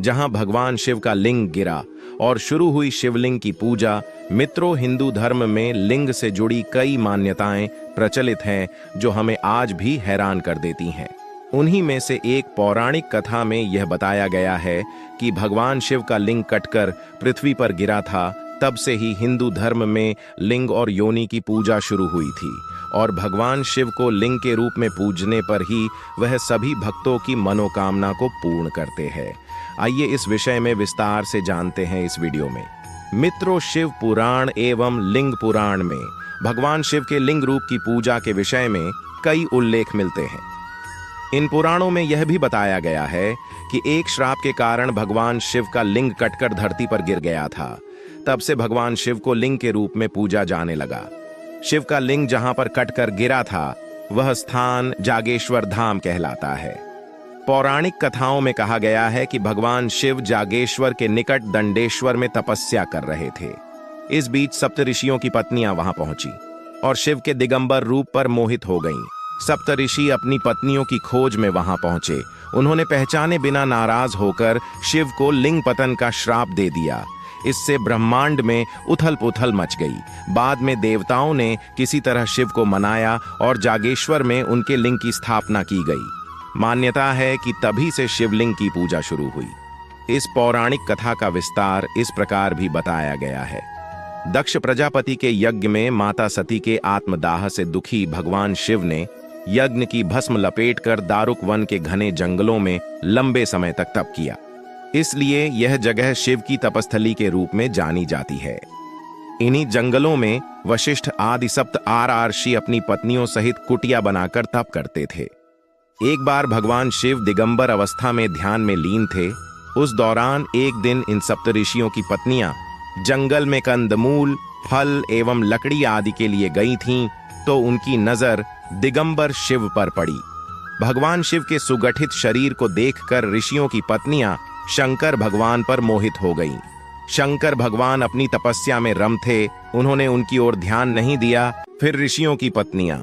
जहां भगवान शिव का लिंग गिरा और शुरू हुई शिवलिंग की पूजा। मित्रों, हिंदू धर्म में लिंग से जुड़ी कई मान्यताएं प्रचलित हैं जो हमें आज भी हैरान कर देती हैं। उन्हीं में से एक पौराणिक कथा में यह बताया गया है कि भगवान शिव का लिंग कटकर पृथ्वी पर गिरा था। तब से ही हिंदू धर्म में लिंग और योनि की पूजा शुरू हुई थी और भगवान शिव को लिंग के रूप में पूजने पर ही वह सभी भक्तों की मनोकामना को पूर्ण करते हैं। आइए इस विषय में विस्तार से जानते हैं इस वीडियो में। मित्रों, शिव पुराण एवं लिंग पुराण में भगवान शिव के लिंग रूप की पूजा के विषय में कई उल्लेख मिलते हैं। इन पुराणों में यह भी बताया गया है कि एक श्राप के कारण भगवान शिव का लिंग कटकर धरती पर गिर गया था। तब से भगवान शिव को लिंग के रूप में पूजा जाने लगा। शिव का लिंग जहां पर कटकर गिरा था वह स्थान जागेश्वर धाम कहलाता है। पौराणिक कथाओं में कहा गया है कि भगवान शिव जागेश्वर के निकट दंडेश्वर में तपस्या कर रहे थे। इस बीच सप्तऋषियों की पत्नियां वहां पहुंची और शिव के दिगंबर रूप पर मोहित हो गईं। सप्तऋषि अपनी पत्नियों की खोज में वहां पहुंचे। उन्होंने पहचाने बिना नाराज होकर शिव को लिंग पतन का श्राप दे दिया। इससे ब्रह्मांड में उथल पुथल मच गई। बाद में देवताओं ने किसी तरह शिव को मनाया और जागेश्वर में उनके लिंग की स्थापना की गई। मान्यता है कि तभी से शिवलिंग की पूजा शुरू हुई। इस पौराणिक कथा का विस्तार इस प्रकार भी बताया गया है। दक्ष प्रजापति के यज्ञ में माता सती के आत्मदाह से दुखी भगवान शिव ने यज्ञ की भस्म लपेटकर दारुक वन के घने जंगलों में लंबे समय तक तप किया। इसलिए यह जगह शिव की तपस्थली के रूप में जानी जाती है। इन्हीं जंगलों में वशिष्ठ आदि सप्त ऋषि अपनी पत्नियों सहित कुटिया बनाकर तप करते थे। एक बार भगवान शिव दिगंबर अवस्था में ध्यान में लीन थे। उस दौरान एक दिन इन सप्तऋषियों की पत्नियां जंगल में कंदमूल, फल एवं लकड़ी आदि के लिए गई थीं, तो उनकी नजर दिगंबर शिव पर पड़ी। भगवान शिव के सुगठित शरीर को देखकर ऋषियों की पत्नियां शंकर भगवान पर मोहित हो गईं। शंकर भगवान अपनी तपस्या में रम थे, उन्होंने उनकी ओर ध्यान नहीं दिया। फिर ऋषियों की पत्नियां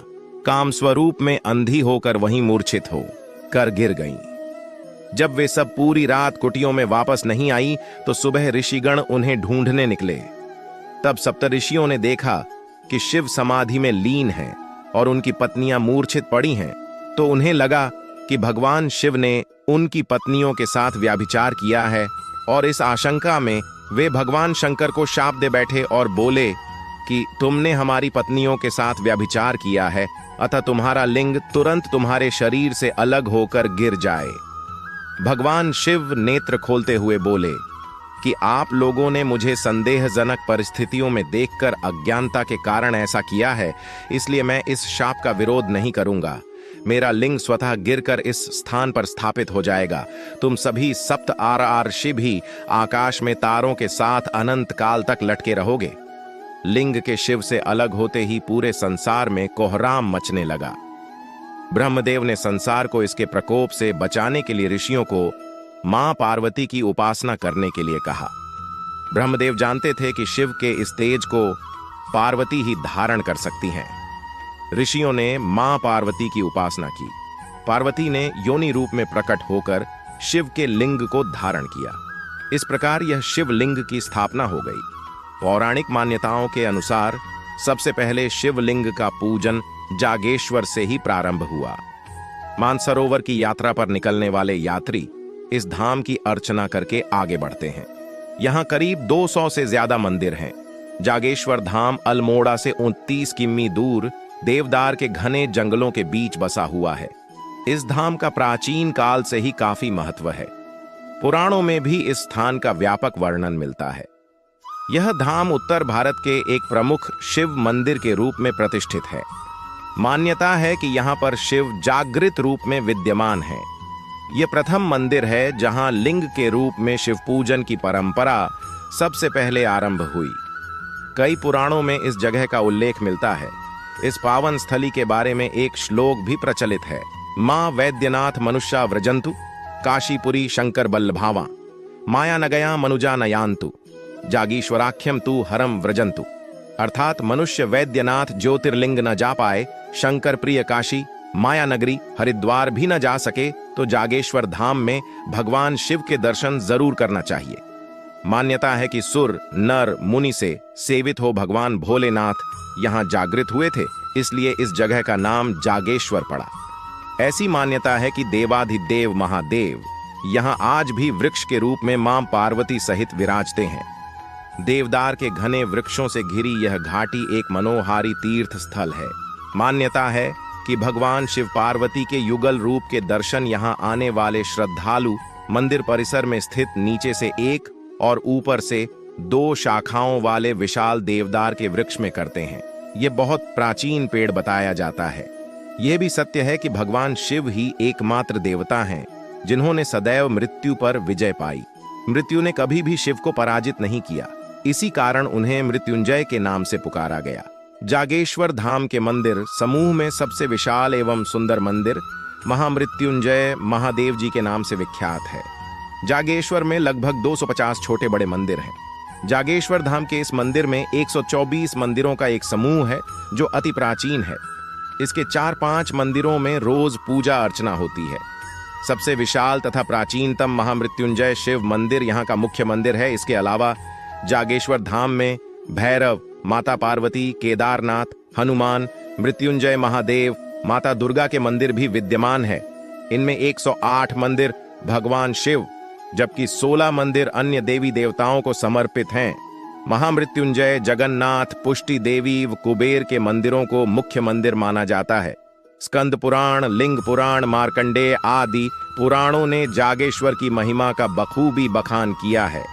काम स्वरूप में अंधी होकर वहीं मूर्छित हो कर गिर गईं। जब वे सब पूरी रात कुटियों में वापस नहीं आई तो सुबह ऋषिगण उन्हें ढूंढने निकले। तब सप्तऋषियों ने देखा कि शिव समाधि में लीन हैं और उनकी पत्नियां मूर्छित पड़ी हैं, तो उन्हें लगा कि भगवान शिव ने उनकी पत्नियों के साथ व्याभिचार किया है और इस आशंका में वे भगवान शंकर को शाप दे बैठे और बोले कि तुमने हमारी पत्नियों के साथ व्याभिचार किया है, अतः तुम्हारा लिंग तुरंत तुम्हारे शरीर से अलग होकर गिर जाए। भगवान शिव नेत्र खोलते हुए बोले कि आप लोगों ने मुझे संदेहजनक परिस्थितियों में देखकर अज्ञानता के कारण ऐसा किया है, इसलिए मैं इस शाप का विरोध नहीं करूंगा। मेरा लिंग स्वतः गिरकर इस स्थान पर स्थापित हो जाएगा। तुम सभी सप्त ऋषि भी आकाश में तारों के साथ अनंत काल तक लटके रहोगे। लिंग के शिव से अलग होते ही पूरे संसार में कोहराम मचने लगा। ब्रह्मदेव ने संसार को इसके प्रकोप से बचाने के लिए ऋषियों को मां पार्वती की उपासना करने के लिए कहा। ब्रह्मदेव जानते थे कि शिव के इस तेज को पार्वती ही धारण कर सकती हैं। ऋषियों ने मां पार्वती की उपासना की। पार्वती ने योनि रूप में प्रकट होकर शिव के लिंग को धारण किया। इस प्रकार यह शिवलिंग की स्थापना हो गई। पौराणिक मान्यताओं के अनुसार सबसे पहले शिवलिंग का पूजन जागेश्वर से ही प्रारंभ हुआ। मानसरोवर की यात्रा पर निकलने वाले यात्री इस धाम की अर्चना करके आगे बढ़ते हैं। यहाँ करीब 200 से ज्यादा मंदिर हैं। जागेश्वर धाम अल्मोड़ा से 29 किमी दूर देवदार के घने जंगलों के बीच बसा हुआ है। इस धाम का प्राचीन काल से ही काफी महत्व है। पुराणों में भी इस स्थान का व्यापक वर्णन मिलता है। यह धाम उत्तर भारत के एक प्रमुख शिव मंदिर के रूप में प्रतिष्ठित है। मान्यता है कि यहाँ पर शिव जागृत रूप में विद्यमान है। यह प्रथम मंदिर है जहाँ लिंग के रूप में शिव पूजन की परंपरा सबसे पहले आरंभ हुई। कई पुराणों में इस जगह का उल्लेख मिलता है। इस पावन स्थली के बारे में एक श्लोक भी प्रचलित है। मां वैद्यनाथ मनुष्या व्रजंतु, काशीपुरी शंकर बल्लभावा, माया नगया मनुजा नयांतु, जागीश्वराख्यम तू हरम व्रजंतु। अर्थात मनुष्य वैद्यनाथ ज्योतिर्लिंग न जा पाए, शंकर प्रिय काशी माया नगरी हरिद्वार भी न जा सके तो जागेश्वर धाम में भगवान शिव के दर्शन जरूर करना चाहिए। मान्यता है कि सुर नर मुनि से सेवित हो भगवान भोलेनाथ यहाँ जागृत हुए थे, इसलिए इस जगह का नाम जागेश्वर पड़ा। ऐसी मान्यता है कि देवाधिदेव महादेव यहाँ आज भी वृक्ष के रूप में मां पार्वती सहित विराजते हैं। देवदार के घने वृक्षों से घिरी यह घाटी एक मनोहारी तीर्थ स्थल है। मान्यता है कि भगवान शिव पार्वती के युगल रूप के दर्शन यहाँ आने वाले श्रद्धालु मंदिर परिसर में स्थित नीचे से एक और ऊपर से 2 शाखाओं वाले विशाल देवदार के वृक्ष में करते हैं। ये बहुत प्राचीन पेड़ बताया जाता है। यह भी सत्य है कि भगवान शिव ही एकमात्र देवता हैं जिन्होंने सदैव मृत्यु पर विजय पाई। मृत्यु ने कभी भी शिव को पराजित नहीं किया, इसी कारण उन्हें मृत्युंजय के नाम से पुकारा गया। जागेश्वर धाम के मंदिर समूह में सबसे विशाल एवं सुंदर मंदिर महामृत्युंजय महादेव जी के नाम से विख्यात है। जागेश्वर में लगभग 250 छोटे बड़े मंदिर हैं। जागेश्वर धाम के इस मंदिर में 124 मंदिरों का एक समूह है जो अति प्राचीन है। इसके 4-5 मंदिरों में रोज पूजा अर्चना होती है। सबसे विशाल तथा प्राचीनतम महामृत्युंजय शिव मंदिर यहाँ का मुख्य मंदिर है। इसके अलावा जागेश्वर धाम में भैरव, माता पार्वती, केदारनाथ, हनुमान, मृत्युंजय महादेव, माता दुर्गा के मंदिर भी विद्यमान है। इनमें 108 मंदिर भगवान शिव जबकि 16 मंदिर अन्य देवी देवताओं को समर्पित हैं। महामृत्युंजय, जगन्नाथ, पुष्टि देवी व कुबेर के मंदिरों को मुख्य मंदिर माना जाता है। स्कंद पुराण, लिंग पुराण, मार्कंडेय आदि पुराणों ने जागेश्वर की महिमा का बखूबी बखान किया है।